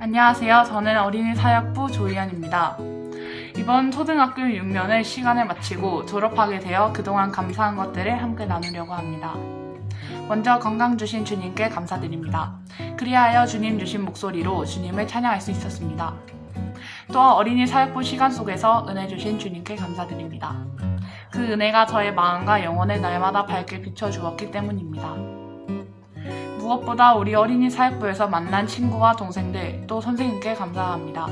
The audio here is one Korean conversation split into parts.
안녕하세요. 저는 어린이 사역부 조희연입니다. 이번 초등학교 6년을 시간을 마치고 졸업하게 되어 그동안 감사한 것들을 함께 나누려고 합니다. 먼저 건강 주신 주님께 감사드립니다. 그리하여 주님 주신 목소리로 주님을 찬양할 수 있었습니다. 또 어린이 사역부 시간 속에서 은혜 주신 주님께 감사드립니다. 그 은혜가 저의 마음과 영혼을 날마다 밝게 비춰주었기 때문입니다. 무엇보다 우리 어린이 사역부에서 만난 친구와 동생들, 또 선생님께 감사합니다.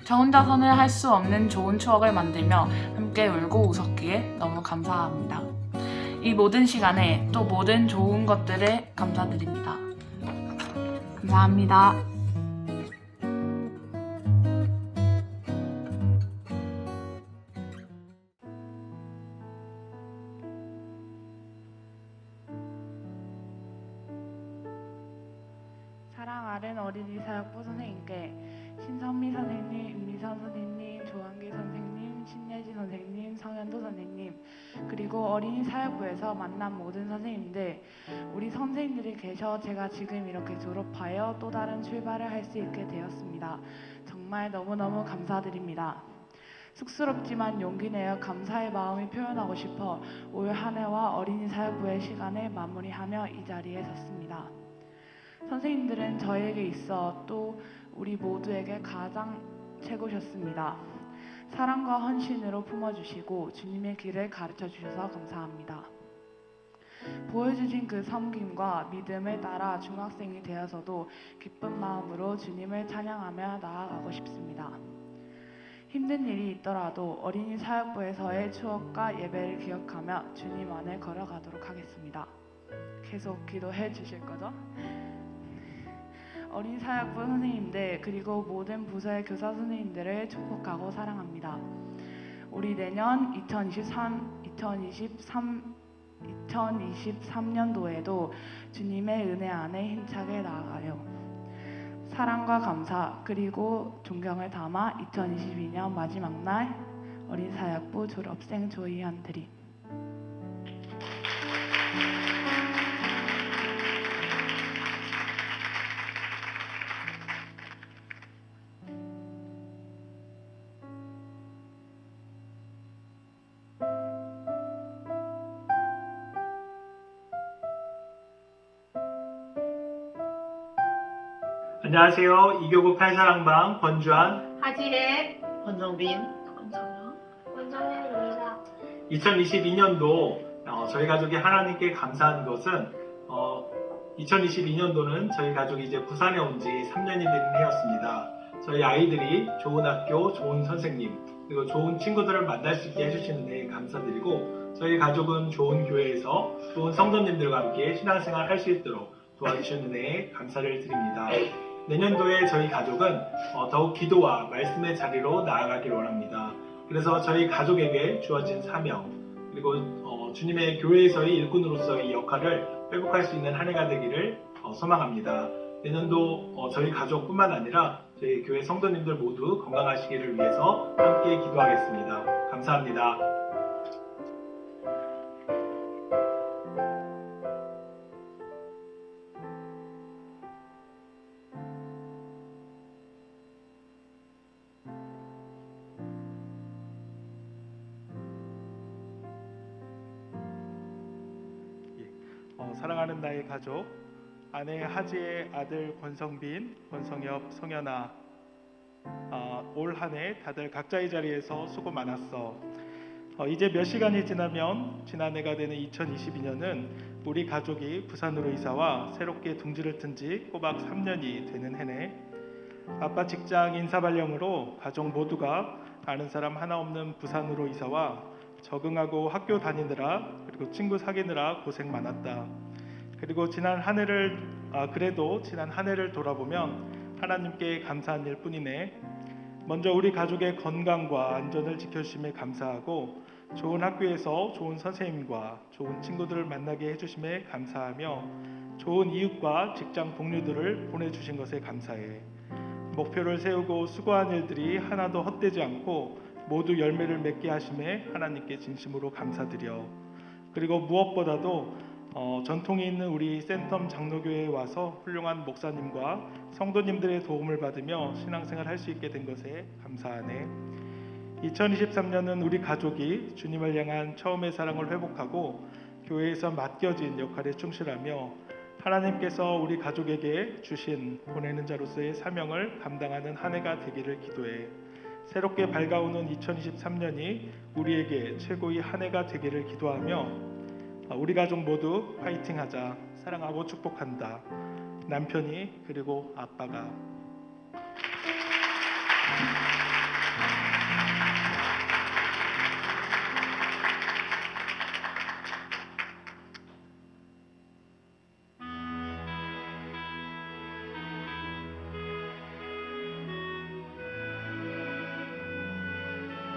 저 혼자서는 할 수 없는 좋은 추억을 만들며 함께 울고 웃었기에 너무 감사합니다. 이 모든 시간에 또 모든 좋은 것들을 감사드립니다. 감사합니다. 사랑하는 어린이 사역부 선생님께 신선미 선생님, 임미선 선생님, 조한기 선생님, 신예지 선생님, 성현도 선생님, 그리고 어린이 사역부에서 만난 모든 선생님들, 우리 선생님들이 계셔 제가 지금 이렇게 졸업하여 또 다른 출발을 할 수 있게 되었습니다. 정말 너무너무 감사드립니다. 쑥스럽지만 용기 내어 감사의 마음을 표현하고 싶어 올 한 해와 어린이 사역부의 시간을 마무리하며 이 자리에 섰습니다. 선생님들은 저에게 있어 또 우리 모두에게 가장 최고셨습니다. 사랑과 헌신으로 품어주시고 주님의 길을 가르쳐 주셔서 감사합니다. 보여주신 그 섬김과 믿음을 따라 중학생이 되어서도 기쁜 마음으로 주님을 찬양하며 나아가고 싶습니다. 힘든 일이 있더라도 어린이 사역부에서의 추억과 예배를 기억하며 주님 안에 걸어가도록 하겠습니다. 계속 기도해 주실 거죠? 어린이 사역부 선생님들 그리고 모든 부서의 교사 선생님들을 축복하고 사랑합니다. 우리 내년 2023년도에도 주님의 은혜 안에 힘차게 나아가요. 사랑과 감사 그리고 존경을 담아 2022년 마지막 날 어린이 사역부 졸업생 조희연 드림. 안녕하세요. 이교구 팔사랑방 권주한 하지혜, 권정빈, 권정현입니다. 2022년도 저희 가족이 하나님께 감사한 것은 2022년도는 저희 가족이 이제 부산에 온 지 3년이 되는 해였습니다. 저희 아이들이 좋은 학교, 좋은 선생님, 그리고 좋은 친구들을 만날 수 있게 해주시는 데 감사드리고 저희 가족은 좋은 교회에서 좋은 성도님들과 함께 신앙생활 할 수 있도록 도와주시는 데 감사를 드립니다. 내년도에 저희 가족은 더욱 기도와 말씀의 자리로 나아가길 원합니다. 그래서 저희 가족에게 주어진 사명 그리고 주님의 교회에서의 일꾼으로서의 역할을 회복할 수 있는 한 해가 되기를 소망합니다. 내년도 저희 가족뿐만 아니라 저희 교회 성도님들 모두 건강하시기를 위해서 함께 기도하겠습니다. 감사합니다. 사랑하는 나의 가족, 아내 하지의 아들 권성빈, 권성엽, 성현아, 올 한 해 다들 각자의 자리에서 수고 많았어. 이제 몇 시간이 지나면 지난해가 되는 2022년은 우리 가족이 부산으로 이사와 새롭게 둥지를 튼 지 꼬박 3년이 되는 해네. 아빠 직장 인사 발령으로 가족 모두가 아는 사람 하나 없는 부산으로 이사와 적응하고 학교 다니느라 그리고 친구 사귀느라 고생 많았다. 그리고 그래도 지난 한 해를 돌아보면 하나님께 감사한 일 뿐이네. 먼저 우리 가족의 건강과 안전을 지켜주심에 감사하고 좋은 학교에서 좋은 선생님과 좋은 친구들을 만나게 해주심에 감사하며 좋은 이웃과 직장 동료들을 보내주신 것에 감사해. 목표를 세우고 수고한 일들이 하나도 헛되지 않고 모두 열매를 맺게 하심에 하나님께 진심으로 감사드려. 그리고 무엇보다도 전통이 있는 우리 센텀 장로교회에 와서 훌륭한 목사님과 성도님들의 도움을 받으며 신앙생활 할 수 있게 된 것에 감사하네. 2023년은 우리 가족이 주님을 향한 처음의 사랑을 회복하고 교회에서 맡겨진 역할에 충실하며 하나님께서 우리 가족에게 주신 보내는 자로서의 사명을 감당하는 한 해가 되기를 기도해. 새롭게 밝아오는 2023년이 우리에게 최고의 한 해가 되기를 기도하며 우리 가족 모두 파이팅하자. 사랑하고 축복한다. 남편이 그리고 아빠가.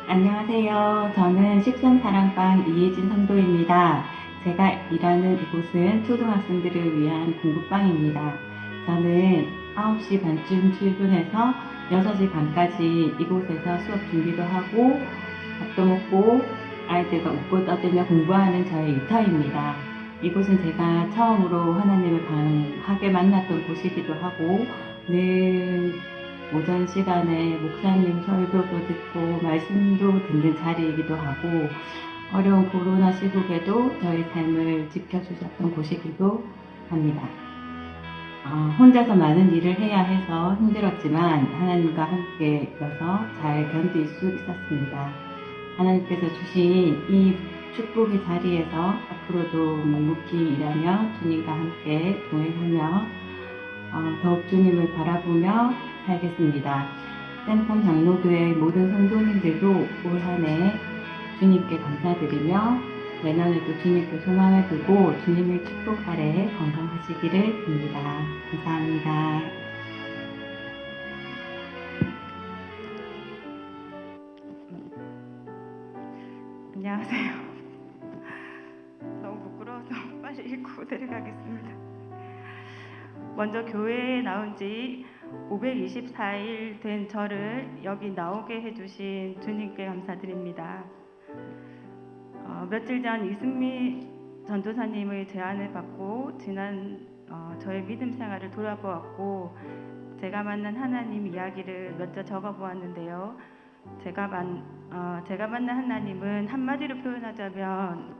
안녕하세요. 저는 식선사랑방 이혜진 성도입니다. 제가 일하는 이곳은 초등학생들을 위한 공부방입니다. 저는 9시 반쯤 출근해서 6시 반까지 이곳에서 수업 준비도 하고 밥도 먹고 아이들과 웃고 떠들며 공부하는 저의 일터입니다. 이곳은 제가 처음으로 하나님을 강하게 만났던 곳이기도 하고 늘 오전 시간에 목사님 설교도 듣고 말씀도 듣는 자리이기도 하고 어려운 코로나 시국에도 저희 삶을 지켜주셨던 곳이기도 합니다. 혼자서 많은 일을 해야 해서 힘들었지만 하나님과 함께여서 잘 견딜 수 있었습니다. 하나님께서 주신 이 축복의 자리에서 앞으로도 묵묵히 일하며 주님과 함께 동행하며 더욱 주님을 바라보며 살겠습니다. 센텀 장로교회 모든 성도님들도 올 한 해 주님께 감사드리며 내년에도 주님께 소망을 두고 주님의 축복 아래 건강하시기를 빕니다. 감사합니다. 안녕하세요. 너무 부끄러워서 빨리 읽고 내려가겠습니다. 먼저 교회에 나온 지 524일 된 저를 여기 나오게 해주신 주님께 감사드립니다. 며칠 전 이승미 전도사님의 제안을 받고 지난 저의 믿음 생활을 돌아보았고 제가 만난 하나님 이야기를 몇 자 적어보았는데요. 제가 만난 하나님은 한마디로 표현하자면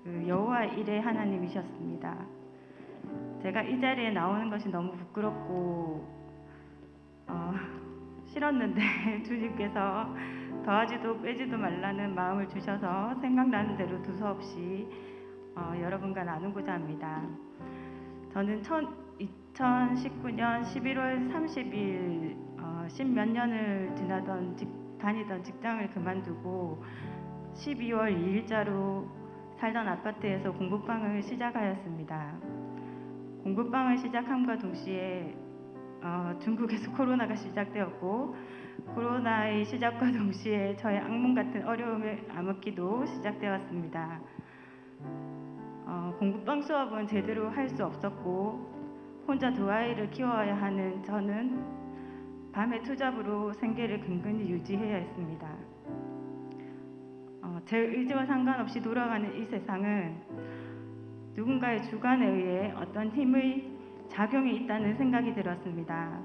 그 여호와 일의 하나님이셨습니다. 제가 이 자리에 나오는 것이 너무 부끄럽고 싫었는데 주님께서 더하지도 빼지도 말라는 마음을 주셔서 생각나는 대로 두서없이 여러분과 나누고자 합니다. 저는 2019년 11월 30일 10몇 년을 다니던 직장을 그만두고 12월 2일자로 살던 아파트에서 공부방을 시작하였습니다. 공부방을 시작함과 동시에 중국에서 코로나가 시작되었고 코로나의 시작과 동시에 저의 악몽 같은 어려움의 암흑기도 시작되었습니다. 공부방 수업은 제대로 할 수 없었고 혼자 두 아이를 키워야 하는 저는 밤의 투잡으로 생계를 근근히 유지해야 했습니다. 제 의지와 상관없이 돌아가는 이 세상은 누군가의 주관에 의해 어떤 힘의 작용이 있다는 생각이 들었습니다.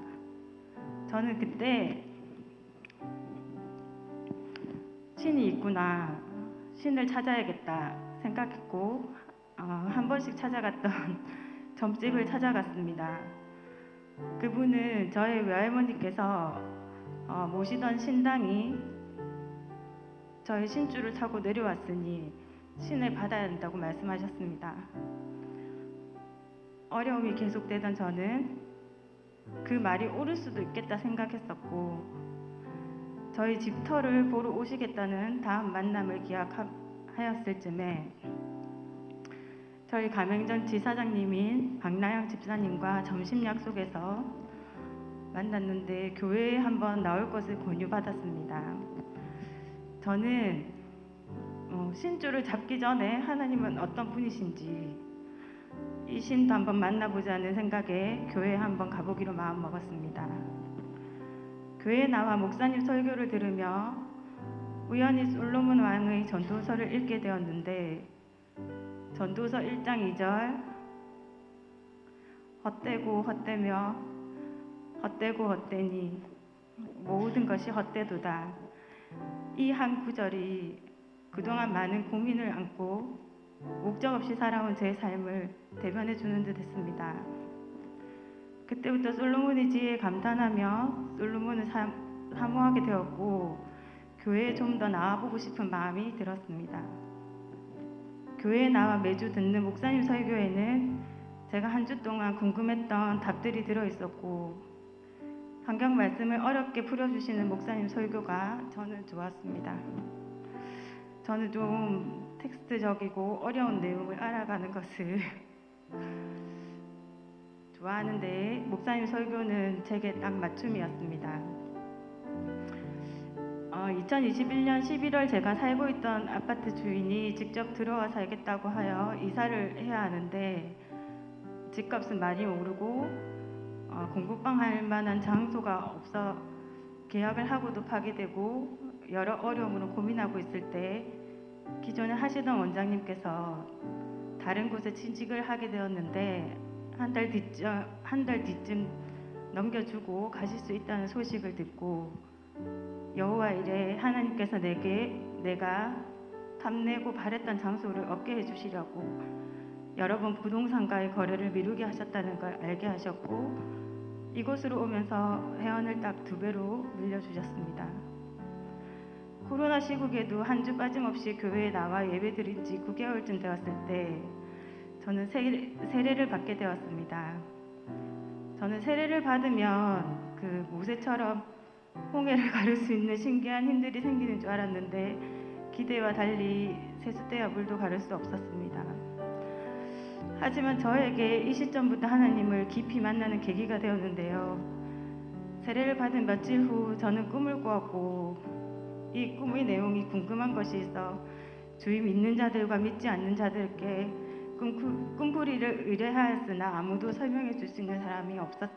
저는 그때 신이 있구나, 신을 찾아야겠다 생각했고 한 번씩 찾아갔던 점집을 찾아갔습니다. 그분은 저의 외할머니께서 모시던 신당이 저의 신주를 타고 내려왔으니 신을 받아야 한다고 말씀하셨습니다. 어려움이 계속되던 저는 그 말이 옳을 수도 있겠다 생각했었고 저희 집터를 보러 오시겠다는 다음 만남을 기약하였을 즈음에 저희 가맹점 지사장님인 박나영 집사님과 점심 약속에서 만났는데 교회에 한번 나올 것을 권유받았습니다. 저는 신주를 잡기 전에 하나님은 어떤 분이신지 이 신도 한번 만나보자는 생각에 교회에 한번 가보기로 마음먹었습니다. 교회에 나와 목사님 설교를 들으며 우연히 솔로몬 왕의 전도서를 읽게 되었는데 전도서 1장 2절 헛되고 헛되며 헛되고 헛되니 모든 것이 헛되도다. 이 한 구절이 그동안 많은 고민을 안고 목적 없이 살아온 제 삶을 대변해 주는 듯 했습니다. 그때부터 솔로몬의 지혜에 감탄하며 솔로몬을 사모하게 되었고 교회에 좀 더 나아보고 싶은 마음이 들었습니다. 교회에 나와 매주 듣는 목사님 설교에는 제가 한 주 동안 궁금했던 답들이 들어있었고 성경 말씀을 어렵게 풀어주시는 목사님 설교가 저는 좋았습니다. 저는 좀 텍스트적이고 어려운 내용을 알아가는 것을 좋아하는데 목사님 설교는 제게 딱 맞춤이었습니다. 2021년 11월 제가 살고 있던 아파트 주인이 직접 들어와 살겠다고 하여 이사를 해야 하는데 집값은 많이 오르고 공부방 할 만한 장소가 없어 계약을 하고도 파기되고 여러 어려움으로 고민하고 있을 때 기존에 하시던 원장님께서 다른 곳에 취직을 하게 되었는데 한 달 뒤쯤 넘겨주고 가실 수 있다는 소식을 듣고 여호와 이래 하나님께서 내가 탐내고 바랬던 장소를 얻게 해주시려고 여러 번 부동산과의 거래를 미루게 하셨다는 걸 알게 하셨고 이곳으로 오면서 회원을 딱 2배로 늘려주셨습니다. 코로나 시국에도 한 주 빠짐없이 교회에 나와 예배드린 지 9개월쯤 되었을 때 저는 세례를 받게 되었습니다. 저는 세례를 받으면 그 모세처럼 홍해를 가를 수 있는 신기한 힘들이 생기는 줄 알았는데 기대와 달리 세숫대야 물도 가를 수 없었습니다. 하지만 저에게 이 시점부터 하나님을 깊이 만나는 계기가 되었는데요. 세례를 받은 며칠 후 저는 꿈을 꾸었고 이 꿈의 내용이 궁금한 것이 있어 주의 믿는 자들과 믿지 않는 자들께 꿈꾸리를 의뢰하였으나 아무도 설명해 줄 수 있는 사람이 없었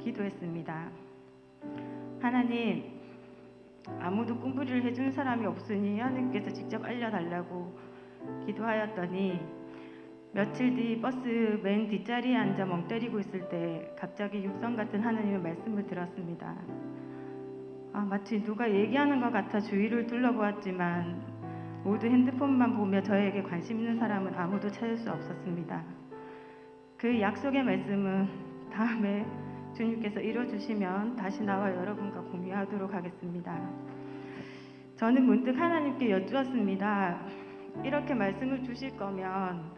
기도했습니다. 하나님, 아무도 꿈꾸리를 해주는 사람이 없으니 하나님께서 직접 알려달라고 기도하였더니 며칠 뒤 버스 맨 뒷자리에 앉아 멍 때리고 있을 때 갑자기 육성 같은 하나님의 말씀을 들었습니다. 마치 누가 얘기하는 것 같아 주위를 둘러보았지만 모두 핸드폰만 보며 저에게 관심 있는 사람은 아무도 찾을 수 없었습니다. 그 약속의 말씀은 다음에 주님께서 이뤄주시면 다시 나와 여러분과 공유하도록 하겠습니다. 저는 문득 하나님께 여쭈었습니다. 이렇게 말씀을 주실 거면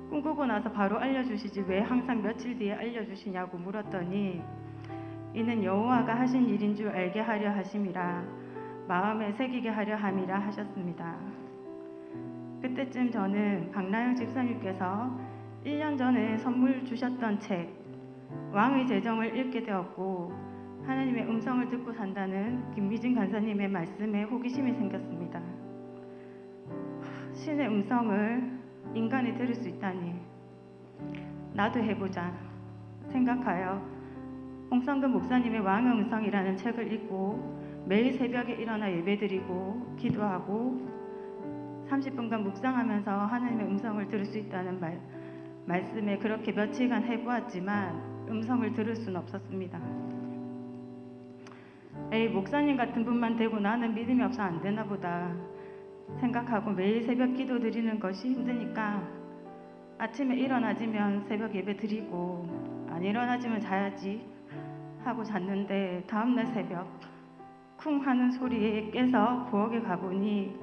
꿈꾸고 나서 바로 알려주시지 왜 항상 며칠 뒤에 알려주시냐고 물었더니 이는 여호와가 하신 일인 줄 알게 하려 하심이라 마음에 새기게 하려 함이라 하셨습니다. 그때쯤 저는 박나영 집사님께서 1년 전에 선물 주셨던 책 왕의 재정을 읽게 되었고 하나님의 음성을 듣고 산다는 김미진 간사님의 말씀에 호기심이 생겼습니다. 신의 음성을 인간이 들을 수 있다니 나도 해보자 생각하여 홍성근 목사님의 왕의 음성이라는 책을 읽고 매일 새벽에 일어나 예배드리고 기도하고 30분간 묵상하면서 하나님의 음성을 들을 수 있다는 말씀에 그렇게 며칠간 해보았지만 음성을 들을 수는 없었습니다. 에이, 목사님 같은 분만 되고 나는 믿음이 없어 안 되나 보다 생각하고 매일 새벽 기도 드리는 것이 힘드니까 아침에 일어나지면 새벽 예배 드리고 안 일어나지면 자야지 하고 잤는데 다음날 새벽 쿵 하는 소리에 깨서 부엌에 가보니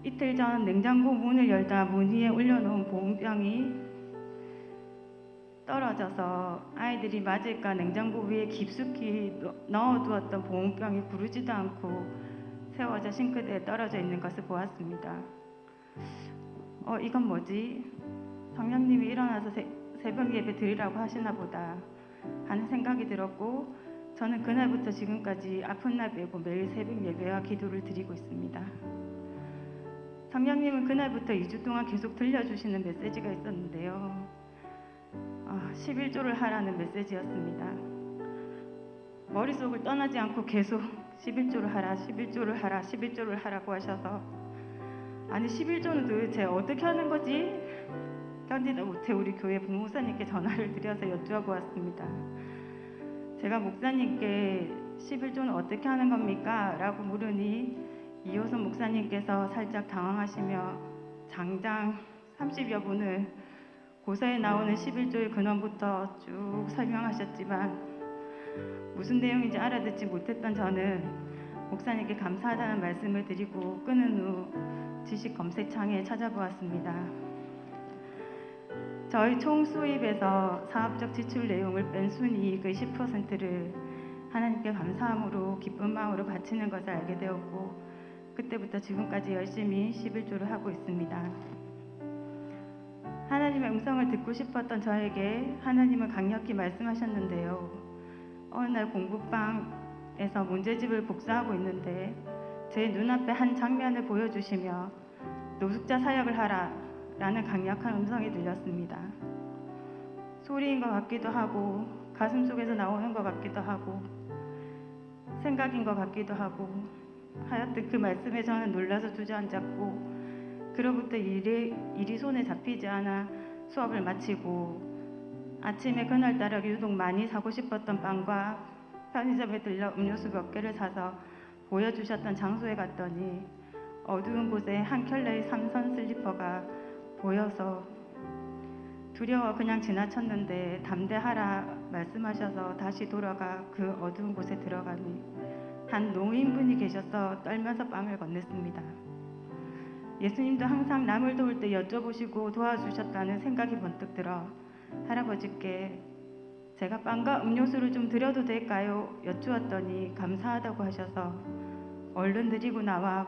이틀 전 냉장고 문을 열다 문 위에 올려놓은 보온병이 떨어져서 아이들이 맞을까 냉장고 위에 깊숙이 넣어두었던 보온병이 구르지도 않고 세워져 싱크대에 떨어져 있는 것을 보았습니다. 이건 뭐지? 성령님이 일어나서 새벽 예배 드리라고 하시나 보다 하는 생각이 들었고 저는 그날부터 지금까지 아픈 날 빼고 매일 새벽 예배와 기도를 드리고 있습니다. 성령님은 그날부터 2주 동안 계속 들려주시는 메시지가 있었는데요. 11조를 하라는 메시지였습니다. 머릿속을 떠나지 않고 계속 11조를 하라, 11조를 하라, 11조를 하라고 하셔서 아니 11조는 도대체 어떻게 하는 거지? 견디다 못해 우리 교회 부목사님께 전화를 드려서 여쭈어 왔습니다. 제가 목사님께 11조는 어떻게 하는 겁니까? 라고 물으니 이호선 목사님께서 살짝 당황하시며 장장 30여 분을 고사에 나오는 11조의 근원부터 쭉 설명하셨지만 무슨 내용인지 알아듣지 못했던 저는 목사님께 감사하다는 말씀을 드리고 끊은 후 지식 검색창에 찾아보았습니다. 저희 총 수입에서 사업적 지출 내용을 뺀 순이익의 10%를 하나님께 감사함으로 기쁜 마음으로 바치는 것을 알게 되었고 그때부터 지금까지 열심히 11조를 하고 있습니다. 하나님의 음성을 듣고 싶었던 저에게 하나님은 강력히 말씀하셨는데요. 어느 날 공부방에서 문제집을 복사하고 있는데 제 눈앞에 한 장면을 보여주시며 노숙자 사역을 하라 라는 강력한 음성이 들렸습니다. 소리인 것 같기도 하고 가슴 속에서 나오는 것 같기도 하고 생각인 것 같기도 하고 하여튼 그 말씀에 저는 놀라서 주저앉았고 그로부터 일이 손에 잡히지 않아 수업을 마치고 아침에 그날따라 유독 많이 사고 싶었던 빵과 편의점에 들려 음료수 몇 개를 사서 보여주셨던 장소에 갔더니 어두운 곳에 한 켤레의 삼선 슬리퍼가 보여서 두려워 그냥 지나쳤는데 담대하라 말씀하셔서 다시 돌아가 그 어두운 곳에 들어가니 한 노인분이 계셔서 떨면서 빵을 건넸습니다. 예수님도 항상 남을 도울 때 여쭤보시고 도와주셨다는 생각이 번뜩 들어 할아버지께 제가 빵과 음료수를 좀 드려도 될까요? 여쭈었더니 감사하다고 하셔서 얼른 드리고 나와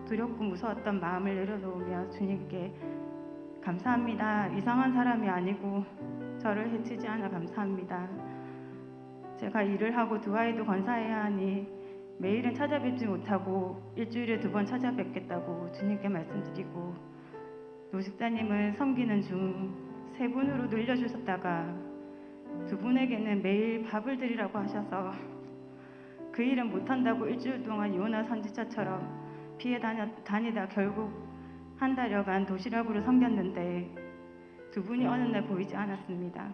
두렵고 무서웠던 마음을 내려놓으며 주님께 감사합니다. 이상한 사람이 아니고 저를 해치지 않아 감사합니다. 제가 일을 하고 두 아이도 건사해야 하니 매일은 찾아뵙지 못하고 일주일에 2번 찾아뵙겠다고 주님께 말씀드리고 노식자님을 섬기는 중 3분으로 늘려주셨다가 2분에게는 매일 밥을 드리라고 하셔서 그 일은 못한다고 일주일 동안 요나 선지자처럼 피해 다니다 결국 한 달여간 도시락으로 섬겼는데 2분이 어느 날 보이지 않았습니다.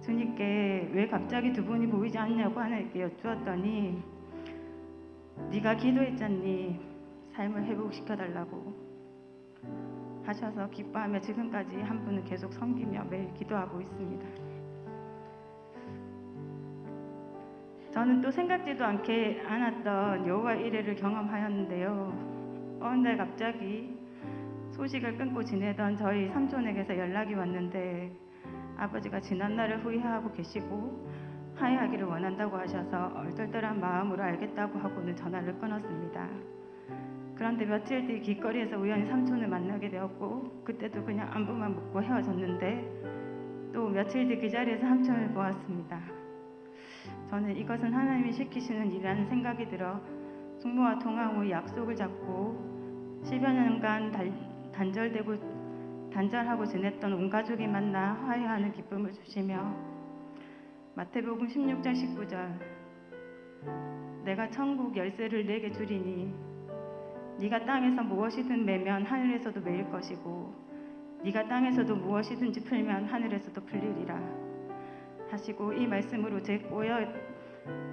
주님께 왜 갑자기 2분이 보이지 않냐고 하나님께 여쭈었더니 네가 기도했잖니 삶을 회복시켜달라고 하셔서 기뻐하며 지금까지 한 분은 계속 섬기며 매일 기도하고 있습니다. 저는 또 생각지도 않았던 여호와 이레를 경험하였는데요. 어느 날 갑자기 소식을 끊고 지내던 저희 삼촌에게서 연락이 왔는데 아버지가 지난날을 후회하고 계시고 화해하기를 원한다고 하셔서 얼떨떨한 마음으로 알겠다고 하고는 전화를 끊었습니다. 그런데 며칠 뒤 길거리에서 우연히 삼촌을 만나게 되었고 그때도 그냥 안부만 묻고 헤어졌는데 또 며칠 뒤 그 자리에서 삼촌을 보았습니다. 저는 이것은 하나님이 시키시는 일이라는 생각이 들어 숙모와 통화 후 약속을 잡고 10여 년간 단절하고 지냈던 온 가족이 만나 화해하는 기쁨을 주시며 마태복음 16장 19절 내가 천국 열쇠를 네게 주리니 네가 땅에서 무엇이든 매면 하늘에서도 매일 것이고 네가 땅에서도 무엇이든지 풀면 하늘에서도 풀리리라 하시고 이 말씀으로 제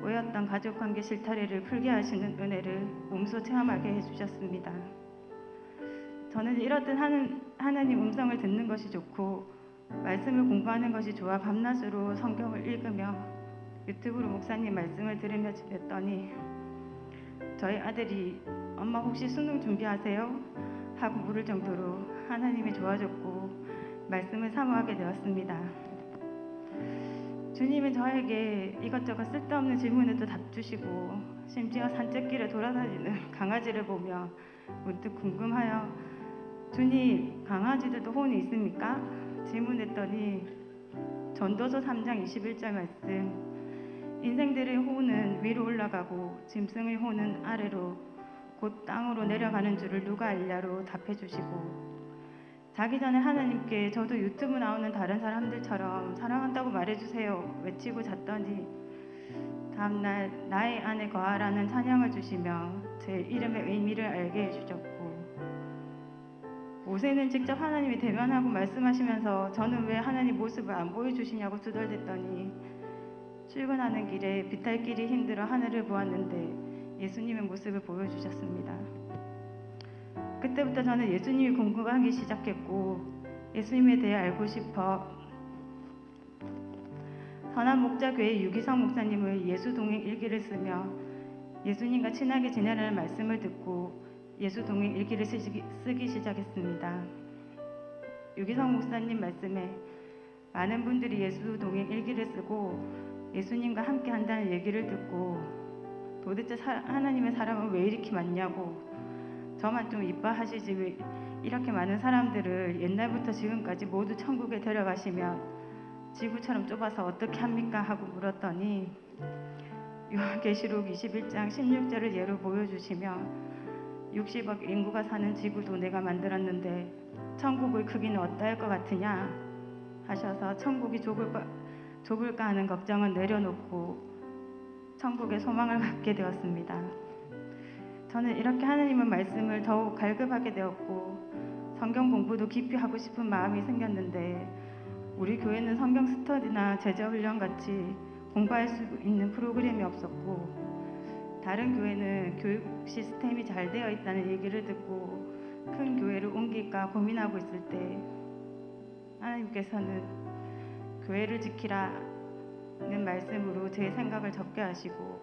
꼬였던 가족관계 실타래를 풀게 하시는 은혜를 몸소 체험하게 해주셨습니다. 저는 이렇듯 하나님 음성을 듣는 것이 좋고 말씀을 공부하는 것이 좋아 밤낮으로 성경을 읽으며 유튜브로 목사님 말씀을 들으며 지냈더니 저희 아들이 엄마 혹시 수능 준비하세요? 하고 물을 정도로 하나님이 좋아졌고 말씀을 사모하게 되었습니다. 주님은 저에게 이것저것 쓸데없는 질문에도 답 주시고 심지어 산책길에 돌아다니는 강아지를 보며 문득 궁금하여 주님 강아지들도 혼이 있습니까? 질문했더니 전도서 3장 21절 말씀 인생들의 혼은 위로 올라가고 짐승의 혼은 아래로 곧 땅으로 내려가는 줄을 누가 알냐로 답해 주시고 자기 전에 하나님께 저도 유튜브 나오는 다른 사람들처럼 사랑한다고 말해주세요 외치고 잤더니 다음날 나의 안에 거하라는 찬양을 주시며 제 이름의 의미를 알게 해주셨고 모세는 직접 하나님이 대면하고 말씀하시면서 저는 왜 하나님 모습을 안 보여주시냐고 두덜댔더니 출근하는 길에 비탈길이 힘들어 하늘을 보았는데 예수님의 모습을 보여주셨습니다. 그때부터 저는 예수님이 궁금하기 시작했고 예수님에 대해 알고 싶어 선한목자교회 유기성 목사님의 예수동행 일기를 쓰며 예수님과 친하게 지내라는 말씀을 듣고 예수동행 일기를 쓰기 시작했습니다. 유기성 목사님 말씀에 많은 분들이 예수동행 일기를 쓰고 예수님과 함께 한다는 얘기를 듣고 도대체 하나님의 사람은 왜 이렇게 많냐고 저만 좀 이뻐하시지 왜 이렇게 많은 사람들을 옛날부터 지금까지 모두 천국에 데려가시면 지구처럼 좁아서 어떻게 합니까? 하고 물었더니 요한계시록 21장 16절을 예로 보여주시며 60억 인구가 사는 지구도 내가 만들었는데 천국의 크기는 어떠할 것 같으냐 하셔서 천국이 좁을까 하는 걱정은 내려놓고 천국의 소망을 갖게 되었습니다. 저는 이렇게 하나님의 말씀을 더욱 갈급하게 되었고 성경 공부도 깊이 하고 싶은 마음이 생겼는데 우리 교회는 성경 스터디나 제자훈련 같이 공부할 수 있는 프로그램이 없었고 다른 교회는 교육 시스템이 잘 되어 있다는 얘기를 듣고 큰 교회를 옮길까 고민하고 있을 때 하나님께서는 교회를 지키라는 말씀으로 제 생각을 접게 하시고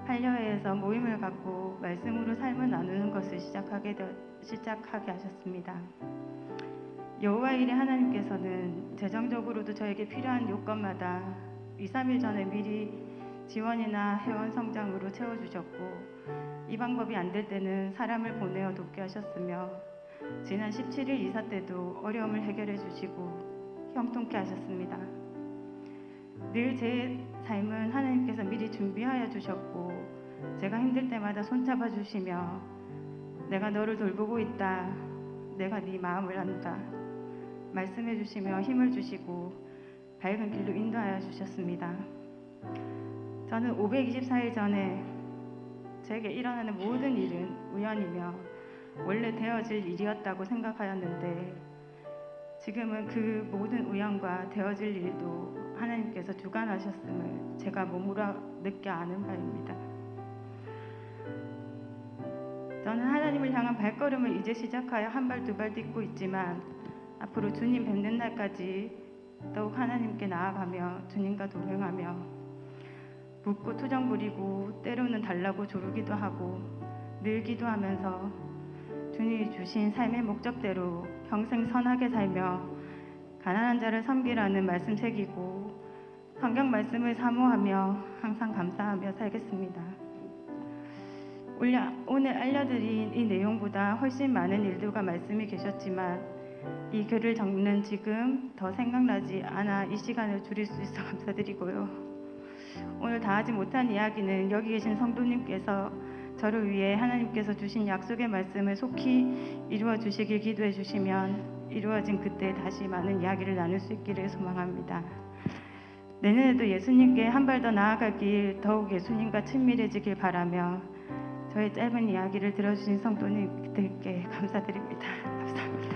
한려회에서 모임을 갖고 말씀으로 삶을 나누는 것을 시작하게 하셨습니다. 여호와 일의 하나님께서는 재정적으로도 저에게 필요한 요건마다 2, 3일 전에 미리 지원이나 회원 성장으로 채워주셨고 이 방법이 안 될 때는 사람을 보내어 돕게 하셨으며 지난 17일 이사 때도 어려움을 해결해 주시고 형통케 하셨습니다. 늘 제 삶은 하나님께서 미리 준비하여 주셨고 제가 힘들 때마다 손잡아 주시며 내가 너를 돌보고 있다. 내가 네 마음을 안다. 말씀해 주시며 힘을 주시고 밝은 길로 인도하여 주셨습니다. 저는 524일 전에 제게 일어나는 모든 일은 우연이며 원래 되어질 일이었다고 생각하였는데 지금은 그 모든 우연과 되어질 일도 하나님께서 주관하셨음을 제가 몸으로 느껴 아는 바입니다. 저는 하나님을 향한 발걸음을 이제 시작하여 한 발 두 발 딛고 있지만 앞으로 주님 뵙는 날까지 더욱 하나님께 나아가며 주님과 동행하며 묻고 투정 부리고 때로는 달라고 조르기도 하고 늘 기도하면서 주님이 주신 삶의 목적대로 평생 선하게 살며 가난한 자를 섬기라는 말씀 새기고 성경 말씀을 사모하며 항상 감사하며 살겠습니다. 오늘 알려드린 이 내용보다 훨씬 많은 일들과 말씀이 계셨지만 이 글을 적는 지금 더 생각나지 않아 이 시간을 줄일 수 있어 감사드리고요. 오늘 다 하지 못한 이야기는 여기 계신 성도님께서 저를 위해 하나님께서 주신 약속의 말씀을 속히 이루어 주시길 기도해 주시면 이루어진 그때 다시 많은 이야기를 나눌 수 있기를 소망합니다. 내년에도 예수님께 한 발 더 나아가길 더욱 예수님과 친밀해지길 바라며 저의 짧은 이야기를 들어주신 성도님들께 감사드립니다. 감사합니다.